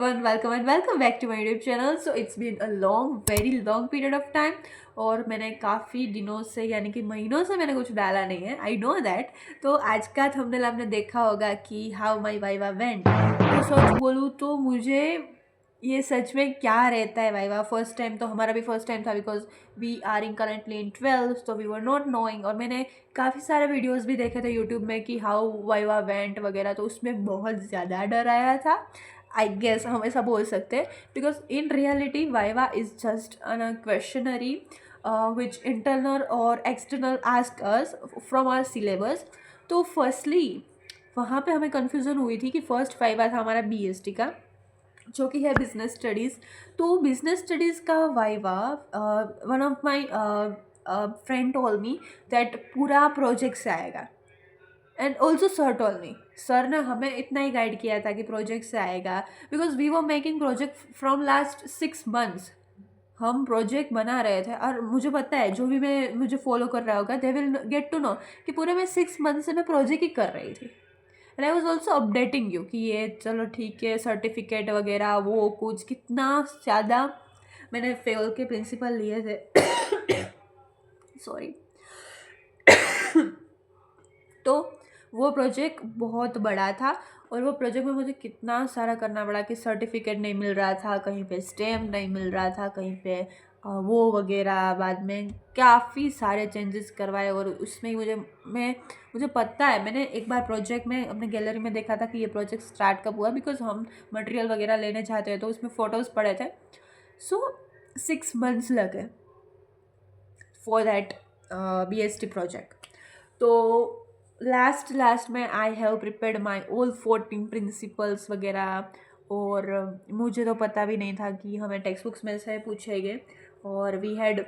Welcome and welcome back to my YouTube channel. So it's been a long very long period of time और मैंने काफ़ी दिनों से यानी कि महीनों से मैंने कुछ डाला नहीं है। I know that. तो आज का थंबनेल आपने देखा होगा कि हाउ माय वाइवा वेंट। तो सच बोलूँ तो मुझे ये सच में क्या रहता है वाइवा। फर्स्ट टाइम तो हमारा भी फर्स्ट टाइम था because we are in currently in 12th, तो वी वर नॉट नोइंग। और मैंने काफ़ी सारे वीडियोज़ भी देखे थे यूट्यूब में कि हाउ वाइवा वेंट वगैरह, तो उसमें बहुत ज़्यादा डर आया था। आई गेस हम ऐसा बोल सकते हैं because in reality viva is just an questionnaire which internal और external ask us from our syllabus. तो फर्स्टली वहाँ पे हमें कन्फ्यूज़न हुई थी कि फर्स्ट वाइवा था हमारा बीएसटी का, जो कि है बिजनेस स्टडीज़। तो बिजनेस स्टडीज़ का viva one of my friend told me that पूरा प्रोजेक्ट से आएगा। And also sir told me, sir ने हमें इतना ही गाइड किया था कि प्रोजेक्ट से आएगा because we were making project from last 6 months। हम प्रोजेक्ट बना रहे थे और मुझे पता है जो भी मैं मुझे फॉलो कर रहा होगा they will get to know कि पूरे मैं 6 months से मैं प्रोजेक्ट ही कर रही थी। And I was also updating you कि ये चलो ठीक है, सर्टिफिकेट वगैरह वो कुछ कितना ज़्यादा मैंने फेल के प्रिंसिपल लिए थे। सॉरी। तो वो प्रोजेक्ट बहुत बड़ा था और वो प्रोजेक्ट में मुझे कितना सारा करना पड़ा कि सर्टिफिकेट नहीं मिल रहा था, कहीं पे स्टैम्प नहीं मिल रहा था, कहीं पे वो वगैरह। बाद में काफ़ी सारे चेंजेस करवाए और उसमें ही मुझे पता है, मैंने एक बार प्रोजेक्ट में अपने गैलरी में देखा था कि ये प्रोजेक्ट स्टार्ट कब हुआ बिकॉज हम मटेरियल वगैरह लेने जाते हैं तो उसमें फ़ोटोज़ पड़े थे। सो 6 months लगे फॉर दैट BST प्रोजेक्ट। तो लास्ट में I have prepared my all 14 principles वगैरह। और मुझे तो पता भी नहीं था कि हमें टेक्स्ट बुक्स में से पूछेंगे। और वी हैड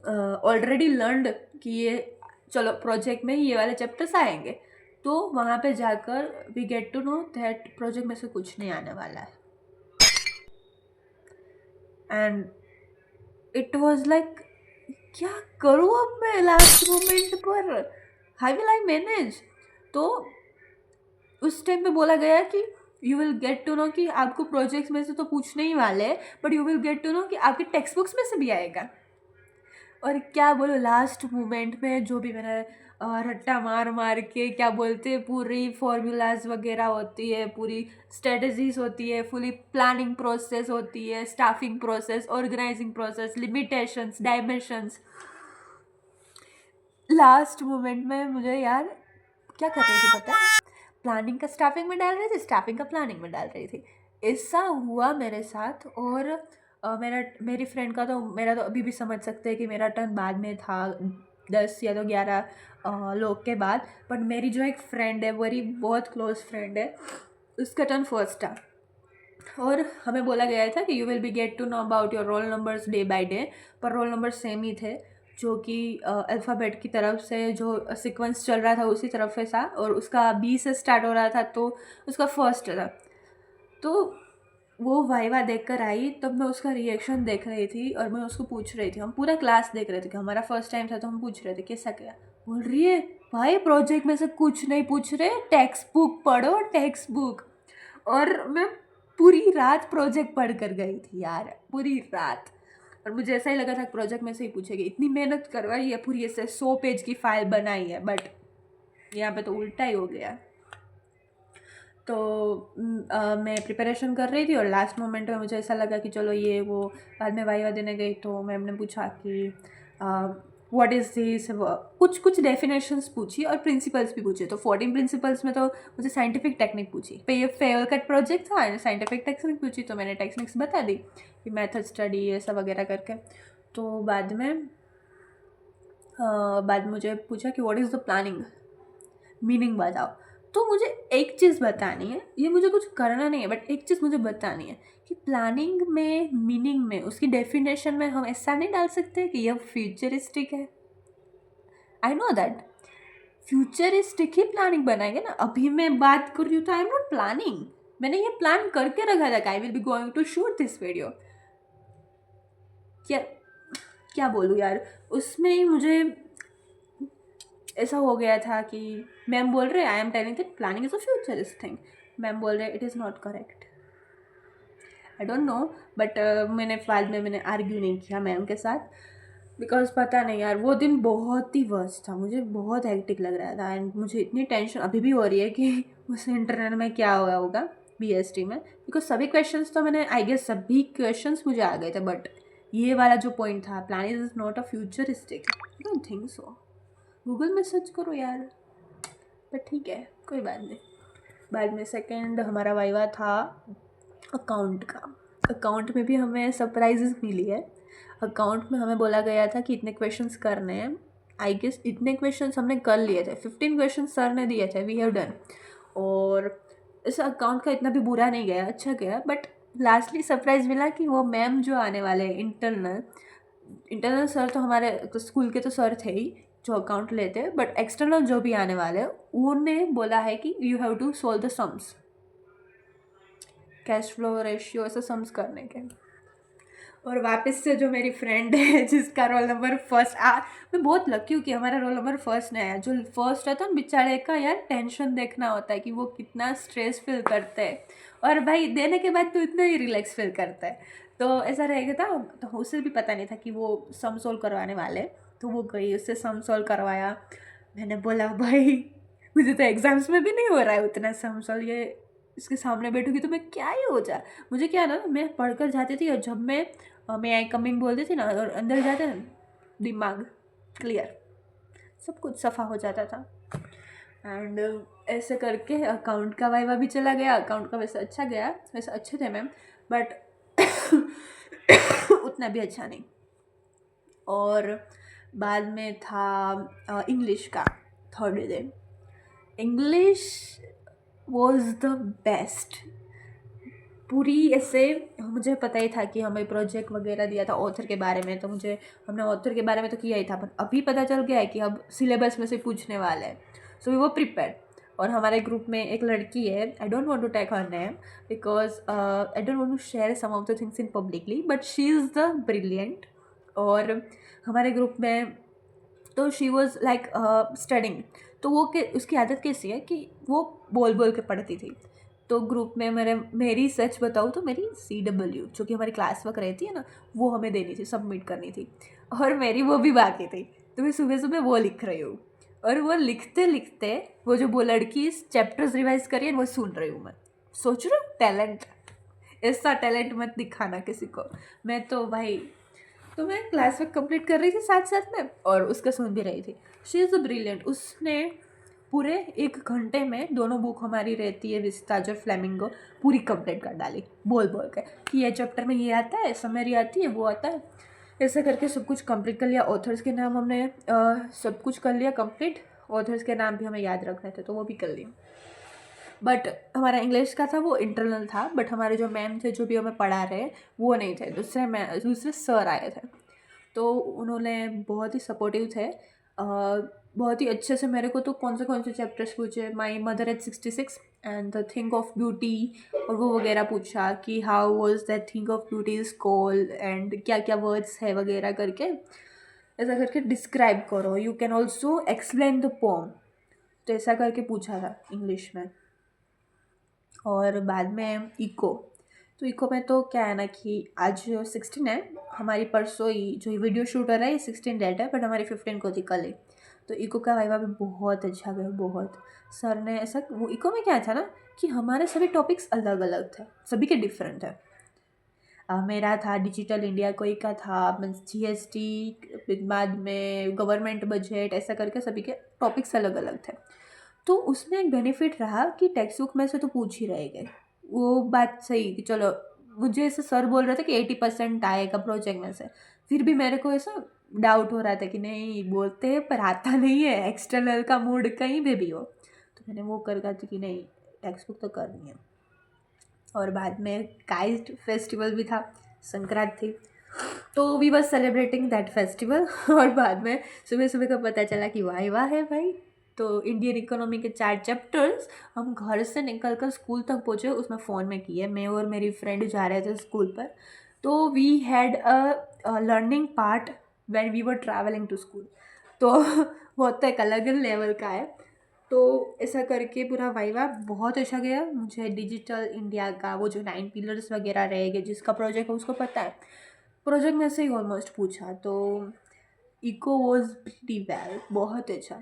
ऑलरेडी लर्नड कि ये चलो प्रोजेक्ट में ही ये वाले चैप्टर्स आएंगे। तो वहाँ पे जाकर we get to know that project में से कुछ नहीं आने वाला है। एंड इट वॉज लाइक क्या करूँ अब मैं लास्ट मोमेंट पर, हाउ विल आई मैनेज। तो उस टाइम पे बोला गया कि you will get to know कि आपको प्रोजेक्ट्स में से तो पूछने ही वाले हैं but you will get to know कि आपके टेक्स्ट बुक्स में से भी आएगा। और क्या बोलो, लास्ट मोमेंट में जो भी मैंने रट्टा मार मार के क्या बोलते हैं, पूरी फॉर्मूलाज वगैरह होती है, पूरी स्ट्रेटजीज होती है, फुली प्लानिंग प्रोसेस होती है, staffing process, organising process, limitations, dimensions. Last moment में मुझे यार क्या कर रही थी पता है, प्लानिंग का स्टाफिंग में डाल रही थी, स्टाफिंग का प्लानिंग में डाल रही थी। ऐसा हुआ मेरे साथ। और मेरी फ्रेंड का तो मेरा तो अभी भी समझ सकते हैं कि मेरा टर्न बाद में था, 10 या तो 11 लोग के बाद। बट मेरी जो एक फ्रेंड है, मेरी बहुत क्लोज फ्रेंड है, उसका टर्न फर्स्ट था। और हमें बोला गया था कि you will be get to know about your roll numbers day by day. पर रोल नंबर सेम ही थे, जो कि अल्फ़ाबेट की तरफ से जो सीक्वेंस चल रहा था उसी तरफ से था। और उसका बी से स्टार्ट हो रहा था तो उसका फर्स्ट था। तो वो वाइवा देख कर आई तब मैं उसका रिएक्शन देख रही थी और मैं उसको पूछ रही थी, हम पूरा क्लास देख रहे थे कि हमारा फर्स्ट टाइम था तो हम पूछ रहे थे कैसा क्या। बोल रही है भाई प्रोजेक्ट में से कुछ नहीं पूछ रहे, टेक्स्ट बुक पढ़ो टेक्स्ट बुक। और मैं पूरी रात प्रोजेक्ट पढ़ कर गई थी यार, पूरी रात। और मुझे ऐसा ही लगा था प्रोजेक्ट में से ही पूछेगी, इतनी मेहनत करवाई है, पूरी ऐसे 100 पेज की फाइल बनाई है, बट यहाँ पे तो उल्टा ही हो गया। तो मैं प्रिपरेशन कर रही थी और लास्ट मोमेंट में मुझे ऐसा लगा कि चलो ये वो। बाद में वाइवा देने गई तो मैम ने पूछा कि व्हाट इज़ दिस, कुछ कुछ डेफिनेशंस पूछी और प्रिंसिपल्स भी पूछे। तो 14 प्रिंसिपल्स में तो मुझे साइंटिफिक टेक्निक पूछी, पे ये फेयर कट प्रोजेक्ट था, साइंटिफिक टेक्निक पूछी तो मैंने टेक्निक्स बता दी कि मेथड स्टडी ये सब वगैरह करके। तो बाद मुझे पूछा कि what is the planning, meaning बताओ। तो मुझे एक चीज़ बतानी है, ये मुझे कुछ करना नहीं है बट एक चीज़ मुझे बतानी है कि प्लानिंग में, मीनिंग में, उसकी डेफिनेशन में हम ऐसा नहीं डाल सकते कि यह फ्यूचरिस्टिक है। I know that futuristic he planning बनाएंगे ना। अभी मैं बात कर रही हूँ तो आई एम नॉट प्लानिंग, मैंने ये प्लान करके रखा था कि I will be going to shoot this video. क्या क्या बोलूँ यार, उसमें ही मुझे ऐसा हो गया था कि मैम बोल रहे I am telling that planning is a futurist thing, ma'am बोल रहे it is not correct. I don't know, but मैंने बाद में मैंने आर्ग्यू नहीं किया मैम के साथ, बिकॉज पता नहीं यार वो दिन बहुत ही वर्स्ट था, मुझे बहुत हेक्टिक लग रहा था एंड मुझे इतनी टेंशन अभी भी हो रही है कि उस इंटरनल में क्या हुआ होगा बीएसटी में, बिकॉज सभी क्वेश्चंस तो मैंने आई गेस सभी क्वेश्चंस मुझे आ गए थे, बट ये वाला जो पॉइंट था planning is not a futuristic, I don't think so. Google में सर्च करो यार, बट ठीक है कोई बात नहीं। बाद में सेकंड हमारा वाइवा था अकाउंट का। अकाउंट में भी हमें सरप्राइजेस मिली है। अकाउंट में हमें बोला गया था कि इतने क्वेश्चंस करने हैं, आई गेस इतने क्वेश्चंस हमने कर लिए थे, 15 क्वेश्चन सर ने दिए थे, वी हैव डन। और इस अकाउंट का इतना भी बुरा नहीं गया, अच्छा गया, बट लास्टली सरप्राइज़ मिला कि वो मैम जो आने वाले हैं इंटरनल सर तो हमारे तो स्कूल के तो सर थे ही जो अकाउंट लेते, बट एक्सटर्नल जो भी आने वाले हैं उन्होंने बोला है कि you have to solve the sums, cash flow ratio ऐसे सम्स करने के। और वापस से जो मेरी फ्रेंड है जिसका रोल नंबर फर्स्ट मैं बहुत लकी हूँ कि हमारा रोल नंबर फर्स्ट नहीं आया। जो फर्स्ट रहता है ना बेचारे का यार टेंशन देखना होता है कि वो कितना स्ट्रेस फील करते हैं, और भाई देने के बाद तो इतना ही रिलैक्स फील करता है। तो ऐसा रहेगा था, तो उसे भी पता नहीं था कि वो सम सोल्व करवाने वाले, तो वो गई उससे सम सोल्व करवाया। मैंने बोला भाई मुझे तो एग्ज़ाम्स में भी नहीं हो रहा है उतना सम सोल्व, ये इसके सामने बैठूंगी तो मैं क्या ही हो जा। मुझे क्या ना, मैं पढ़कर जाती थी और जब मैं आई कमिंग बोलती थी ना और अंदर जाते ना दिमाग क्लियर, सब कुछ सफ़ा हो जाता था। एंड ऐसे करके अकाउंट का वाइवा भी चला गया। अकाउंट का वैसे अच्छा गया, वैसे अच्छे थे मैम, बट उतना भी अच्छा नहीं। और बाद में था इंग्लिश का third day. English was the best. पूरी ऐसे मुझे पता ही था कि हमें प्रोजेक्ट वगैरह दिया था ऑथर के बारे में, तो हमने ऑथर के बारे में तो किया ही था, पर अभी पता चल गया है कि अब सिलेबस में से पूछने वाले हैं, सो वी वो प्रिपेयर। और हमारे ग्रुप में एक लड़की है, I don't want to take her name because I don't want to share some of the things in publicly, but she is the brilliant. और हमारे ग्रुप में तो शी वॉज लाइक स्टडिंग, तो वो के उसकी आदत कैसी है कि वो बोल बोल के पढ़ती थी। तो ग्रुप में मेरी सच बताऊँ तो मेरी CW जो कि हमारी क्लास वर्क रहती है ना, वो हमें देनी थी, सबमिट करनी थी, और मेरी वो भी बाकी थी। तो मैं सुबह सुबह वो लिख रही हूँ, और वो लिखते लिखते वो जो वो लड़की चैप्टर्स रिवाइज करिए वो सुन रही हूँ मैं। सोच रही हूँ टैलेंट, ऐसा टैलेंट मत दिखाना किसी को। मैं तो भाई, तो मैं क्लास वर्क कंप्लीट कर रही थी साथ साथ में और उसका सुन भी रही थी। She is a brilliant. उसने पूरे 1 घंटे में दोनों बुक हमारी रहती है विस्ताज और फ्लेमिंगो, पूरी कंप्लीट कर डाली बोल बोल के कि ये चैप्टर में ये आता है, समरी आती है, वो आता है, ऐसा करके सब कुछ कंप्लीट कर लिया। ऑथर्स के नाम हमने सब कुछ कर लिया कंप्लीट। ऑथर्स के नाम भी हमें याद रखने थे तो वो भी कर लिए। बट हमारा इंग्लिश का था वो इंटरनल था, बट हमारे जो मैम थे जो भी हमें पढ़ा रहे वो नहीं थे, दूसरे सर आए थे। तो उन्होंने बहुत ही सपोर्टिव थे, बहुत ही अच्छे से मेरे को तो कौन से चैप्टर्स पूछे, my mother eight 66 and the thing of beauty और वो वगैरह पूछा कि how was that thing of beauty is called and क्या क्या वर्ड्स है वगैरह करके, ऐसा करके डिस्क्राइब करो, you can also explain the pome, तो ऐसा करके पूछा था इंग्लिश में। और बाद में इको, तो इको में तो क्या है ना कि आज 16 है, हमारी परसों ही जो वीडियो शूट हो रहा है 16 डेट है, बट हमारी 15 को थी कल ही। तो इको का वाइवा भी बहुत अच्छा गया, बहुत। सर ने ऐसा, वो इको में क्या था ना कि हमारे सभी टॉपिक्स अलग अलग थे, सभी के डिफरेंट है। मेरा था डिजिटल इंडिया, कोई का था मीन्स GST, बाद में गवर्नमेंट बजट, ऐसा करके सभी के टॉपिक्स अलग अलग थे। तो उसमें एक बेनिफिट रहा कि टेक्स्ट बुक में से तो पूछ ही रहेंगे, वो बात सही कि चलो, मुझे ऐसे सर बोल रहे थे कि 80% आएगा प्रोजेक्ट में से, फिर भी मेरे को ऐसा डाउट हो रहा था कि नहीं बोलते हैं पर आता नहीं है, एक्सटर्नल का मूड कहीं भी हो। तो मैंने वो कर थी कि नहीं टेक्स्ट बुक तो करनी है। और बाद में काइस्ट फेस्टिवल भी था, संक्रांत थी, तो we were celebrating that festival. और बाद में सुबह सुबह का पता चला कि वाह है भाई, तो इंडियन इकोनॉमी के 4 चैप्टर्स हम घर से निकल कर स्कूल तक पहुँचे, उसमें फ़ोन में किए, मैं और मेरी फ्रेंड जा रहे थे स्कूल पर। तो we had a learning part when we were travelling to school, तो वो तो एक अलग लेवल का है। तो ऐसा करके पूरा वाइवा बहुत अच्छा गया। मुझे डिजिटल इंडिया का वो जो 9 पिलर्स वगैरह रहेंगे जिसका प्रोजेक्ट है उसको पता है, प्रोजेक्ट में से ही ऑलमोस्ट पूछा। तो इको वॉज प्रीटी वेल, बहुत अच्छा,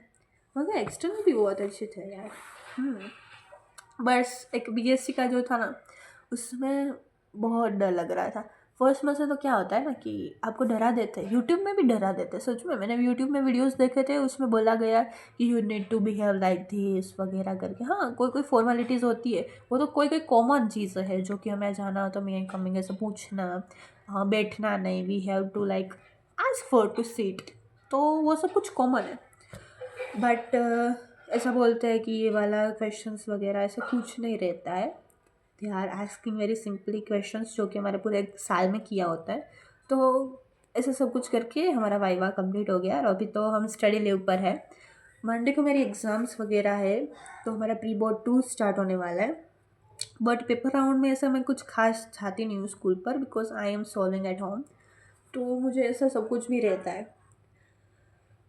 मगर एक्सटर्नल भी बहुत अच्छे थे यार। बस एक बीएससी का जो था ना उसमें बहुत डर लग रहा था। फर्स्ट में से तो क्या होता है ना कि आपको डरा देते हैं, यूट्यूब में भी डरा देते हैं सच में। मैंने यूट्यूब में वीडियोस देखे थे, उसमें बोला गया कि you need to behave like this वगैरह करके। हाँ, कोई कोई फॉर्मेलिटीज़ होती है, वो तो कोई कोई कॉमन चीज़ है जो कि हमें जाना हो तो मैं कमिंग ऐसे पूछना, हाँ बैठना नहीं, we have to like ask for to seat, तो वो सब कुछ कॉमन है। बट ऐसा बोलते हैं कि ये वाला क्वेश्चंस वगैरह ऐसा कुछ नहीं रहता है। They are asking very simply questions जो कि हमारे पूरे एक साल में किया होता है। तो ऐसा सब कुछ करके हमारा वाइवा कंप्लीट हो गया और अभी तो हम स्टडी लीव पर है। मंडे को मेरी एग्ज़ाम्स वगैरह है, तो हमारा प्री बोर्ड 2 स्टार्ट होने वाला है। बट पेपर राउंड में ऐसा मैं कुछ खास चाहती नहीं हूँ स्कूल पर, because I am solving at home, तो मुझे ऐसा सब कुछ भी रहता है।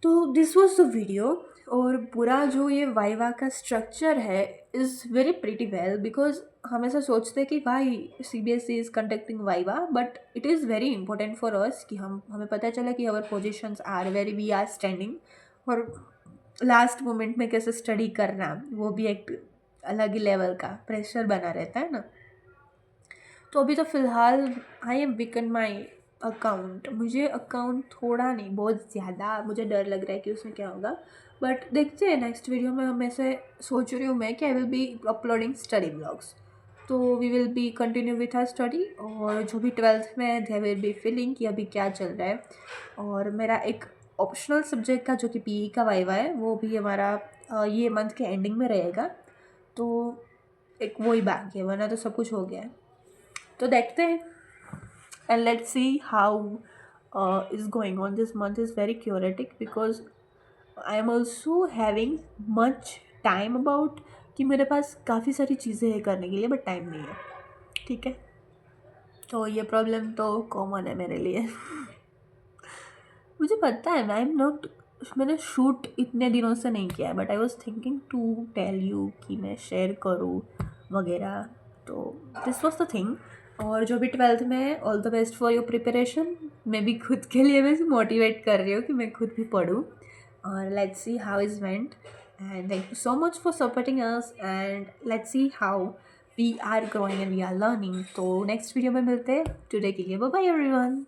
तो दिस वॉज द वीडियो। और पूरा जो ये वाइवा का स्ट्रक्चर है is very pretty well, because हम ऐसा सोचते हैं कि भाई CBSE is conducting viva, but it is very important for us कि हमें पता चला कि our positions are very we are standing, और लास्ट मोमेंट में कैसे स्टडी करना वो भी एक अलग ही लेवल का प्रेशर बना रहता है ना। तो अभी तो फ़िलहाल I am weaken my account. मुझे अकाउंट थोड़ा नहीं बहुत ज़्यादा मुझे डर लग रहा है कि उसमें क्या होगा, बट देखते हैं नेक्स्ट वीडियो में। हम ऐसे सोच रही हूँ मैं कि I will be uploading study blogs, तो we will be continue with our study. और जो भी 12th में है दे विल बी फीलिंग कि अभी क्या चल रहा है। और मेरा एक ऑप्शनल सब्जेक्ट का जो कि पीई का वाइवा है वो भी हमारा ये मंथ के एंडिंग में रहेगा, तो एक वही बाकी है, वरना तो सब कुछ हो गया है। तो देखते हैं, and let's see how is going on. This month is very chaotic because I am also having much time about कि मेरे पास काफ़ी सारी चीज़ें हैं करने के लिए बट टाइम नहीं है, ठीक है। तो ये प्रॉब्लम तो कॉमन है मेरे लिए मुझे पता है आई एम नॉट, मैंने शूट इतने दिनों से नहीं किया है, but I was thinking to tell you कि मैं शेयर करूँ वगैरह, तो दिस वॉज द थिंग। और जो भी 12th में है, all the best for your preparation. मैं भी खुद के लिए वैसे मोटिवेट कर रही हूँ कि मैं खुद भी पढ़ूँ, और let's see how is went. And thank you so much for supporting us, and let's see how we are growing and we are learning. तो नेक्स्ट वीडियो में मिलते हैं, टुडे के लिए बाय बाय एवरीवन।